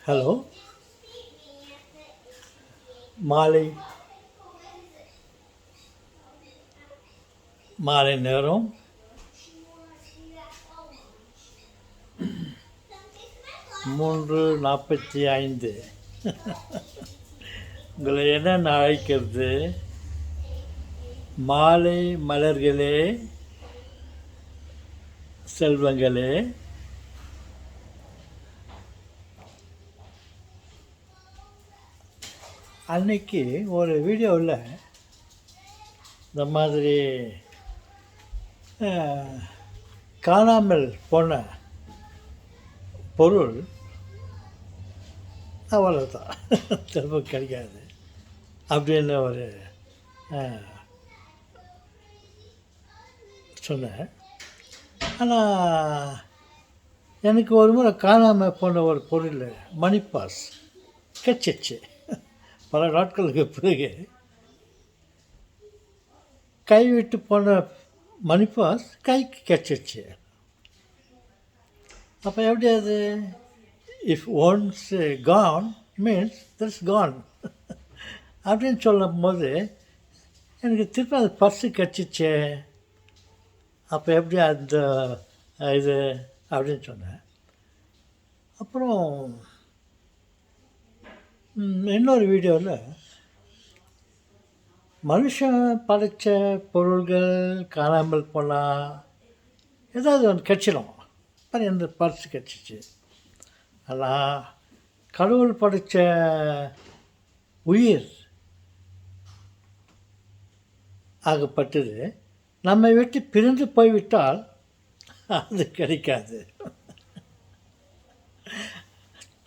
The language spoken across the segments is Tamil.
ஹலோ. மாலை மாலை நேரம் 3:45. உங்களை என்ன அழைக்கிறது? மாலை மலர்களே, செல்வங்களே, அன்னைக்கு ஒரு வீடியோவில் இந்த மாதிரி காணாமல் போன பொருள் அவ்வளோதான், திரும்ப கிடைக்காது அப்படின்னு ஒரு சொன்னேன். ஆனால் எனக்கு ஒரு முறை காணாமல் போன ஒரு பொருள் மணி பாஸ் கிடச்சிச்சு. பல நாட்களுக்கு பிறகு கைவிட்டு போன மணி பாஸ் கைக்கு கிடச்சிச்சு. அப்போ எப்படி அது? If once con means that's con அப்படின்னு சொல்லும் போது எனக்கு திருப்பி அந்த பர்ஸு கிடச்சிச்சே, அப்போ எப்படி அந்த இது அப்படின்னு சொன்னேன். அப்புறம் இன்னொரு வீடியோவில் மனுஷன் படைத்த பொருள்கள் காணாமல் போனால் ஏதாவது ஒன்று கிடச்சிடும். அப்புறம் இந்த பர்ஸ் கிடச்சிச்சு. ஆனால் கடவுள் படைத்த உயிர் ஆகப்பட்டது நம்மை விட்டு பிரிந்து போய்விட்டால் அது கிடைக்காது.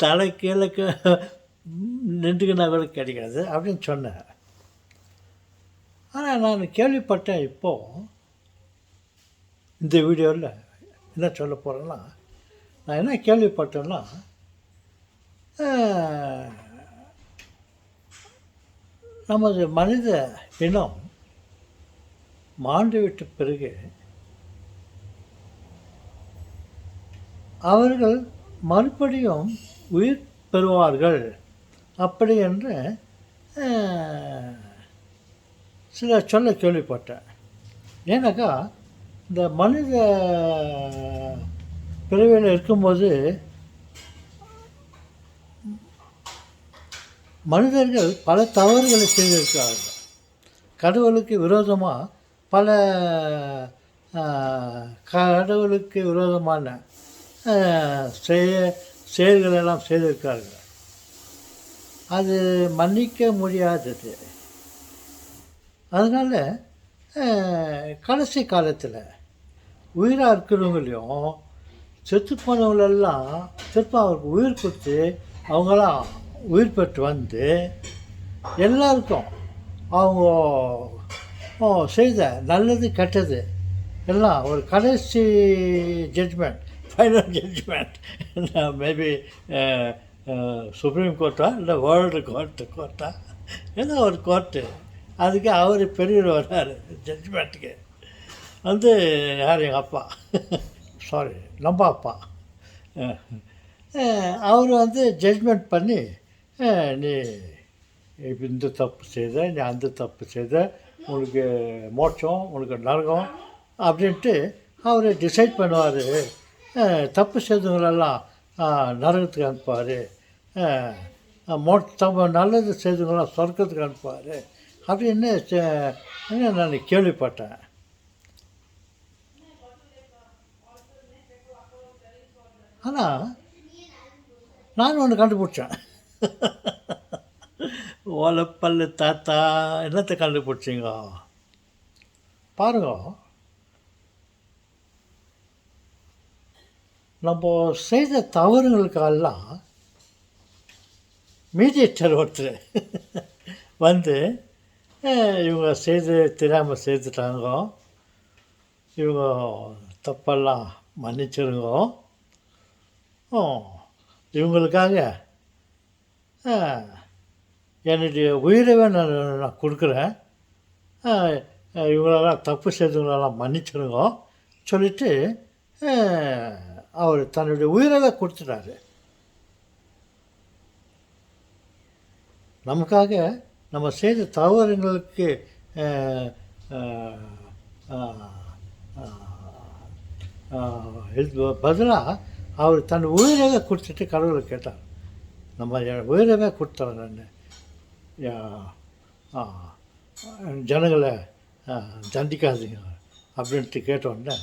தலை கீழே நின்றுக்குன்னா கூட கிடைக்காது அப்படின்னு சொன்னேன். ஆனால் நான் கேள்விப்பட்டேன் இப்போது இந்த வீடியோவில் என்ன சொல்ல போகிறேன்னா, நான் என்ன கேள்விப்பட்டேன்னா, நமது மனித இனம் மாண்டு விட்ட பிறகு அவர்கள் மறுபடியும் உயிர் பெறுவார்கள் அப்படி என்று சில சொல்ல கேள்விப்பட்டேன். ஏன்னாக்கா இந்த மனித பிறவியில் இருக்கும்போது மனிதர்கள் பல தவறுகளை செய்திருக்கிறார்கள். கடவுளுக்கு விரோதமாக பல கடவுளுக்கு விரோதமான செயல்களெல்லாம் செய்திருக்கிறார்கள். அது மன்னிக்க முடியாதது. அதனால் கடைசி காலத்தில் உயிராக இருக்கிறவங்களையும் செத்து போனவங்களெல்லாம் திருப்ப அவருக்கு உயிர் கொடுத்து அவங்களாம் உயிர் பெற்று வந்து எல்லாருக்கும் அவங்க செய்த நல்லது கெட்டது எல்லாம் ஒரு கடைசி judgement, final judgement, maybe supreme கோர்ட்டா இல்லை வேர்ல்டு கோர்ட்டா ஏதோ ஒரு கோர்ட்டு, அதுக்கு அவர் பெரியவர் வர்றார் ஜட்ஜ்மெண்ட்டுக்கு. வந்து யார் எங்கள் அப்பா, சாரி நம்ம அப்பா, அவர் வந்து ஜட்ஜ்மெண்ட் பண்ணி நீ இப்போ இந்த தப்பு செய்த, நீ அந்த தப்பு செய்த, உனக்கு மோட்சம், உனக்கு நரகம் அப்படின்ட்டு அவர் டிசைட் பண்ணுவார். தப்பு செய்தவங்களெல்லாம் நரகத்துக்கு அனுப்புவார், நல்லது செய்தவங்களாம் சொர்க்கத்துக்கு அனுப்புவார் அப்படின்னு நான் கேள்விப்பட்டேன். ஆனால் நான் ஒன்று கண்டுபிடிச்சேன். ஓலப்பல்லு தாத்தா என்னத்தை கண்டுபிடிச்சிங்க பாருங்க. நம்ம செய்த தவறுகளுக்கெல்லாம் மீடியேட்டர் ஒருத்தர் வந்து இவங்க தெரியாமல் செய்துட்டாங்க, இவங்க தப்பெல்லாம் மன்னிச்சிருங்க, இவங்களுக்காக என்னுடைய உயிரவே நான் கொடுக்குறேன், இவங்களெல்லாம் தப்பு செய்தவங்களெல்லாம் மன்னிச்சிருங்க சொல்லிவிட்டு அவர் தன்னுடைய உயிரவே கொடுத்துட்டாரு. நமக்காக நம்ம செய்த தவறுங்களுக்கு பதிலாக அவர் தன் உயிரவே கொடுத்துட்டு கடவுளை கேட்டார். நம்ம என் உயிரவே கொடுத்துறேன் நான் ஜனங்களை தண்டிக்காதீங்க அப்படின்ட்டு கேட்டோன்னே,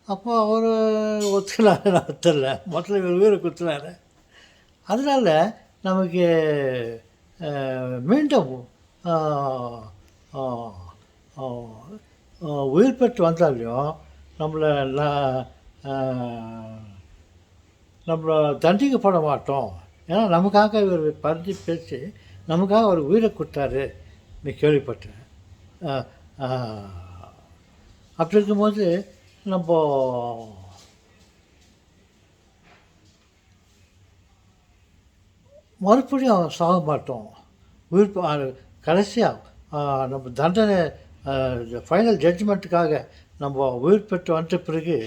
அப்போ அவர் ஒத்துக்கலான்னு தெரியல, மொத்தம் இவர் உயிரை கொடுத்துனாரு. அதனால் நமக்கு மீண்டும் உயிர் பெற்று வந்தாலையும் நம்மளை தண்டிக்கப்பட மாட்டோம். ஏன்னா நமக்காக இவர் பறிஞ்சு பேசி நமக்காக அவர் உயிரை கொடுத்தாரு நீ கேள்விப்பட்டேன். அப்படி இருக்கும்போது நம்ம மறுபடியும் சாக மாட்டோம். உயிர் கடைசியாக நம்ம தண்டனை ஃபைனல் ஜட்ஜ்மெண்ட்டுக்காக நம்ம உயிர் பெற்று வந்த பிறகு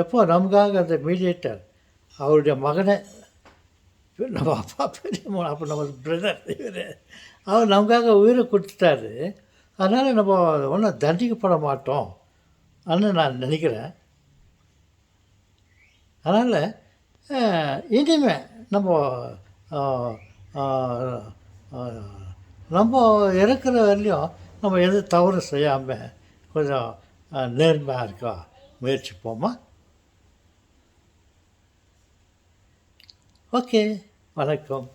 எப்போ நமக்காக அந்த மீடியேட்டர் அவருடைய மகனை, நம்ம அப்பா பெரிய அப்போ நம்ம பிரதர் இவர், அவர் நமக்காக உயிரை கொடுத்துட்டாரு. அதனால் நம்ம ஒன்றும் தண்டிக்கப்பட மாட்டோம் அப்படின்னு நான் நினைக்கிறேன். அதனால் இனிமேல் நம்ம இறக்குற வரையும் நம்ம எது தவறு செய்யாமல் கொஞ்சம் நேர்மையாக இருக்க முயற்சிப்போமா? ஓகே, வணக்கம்.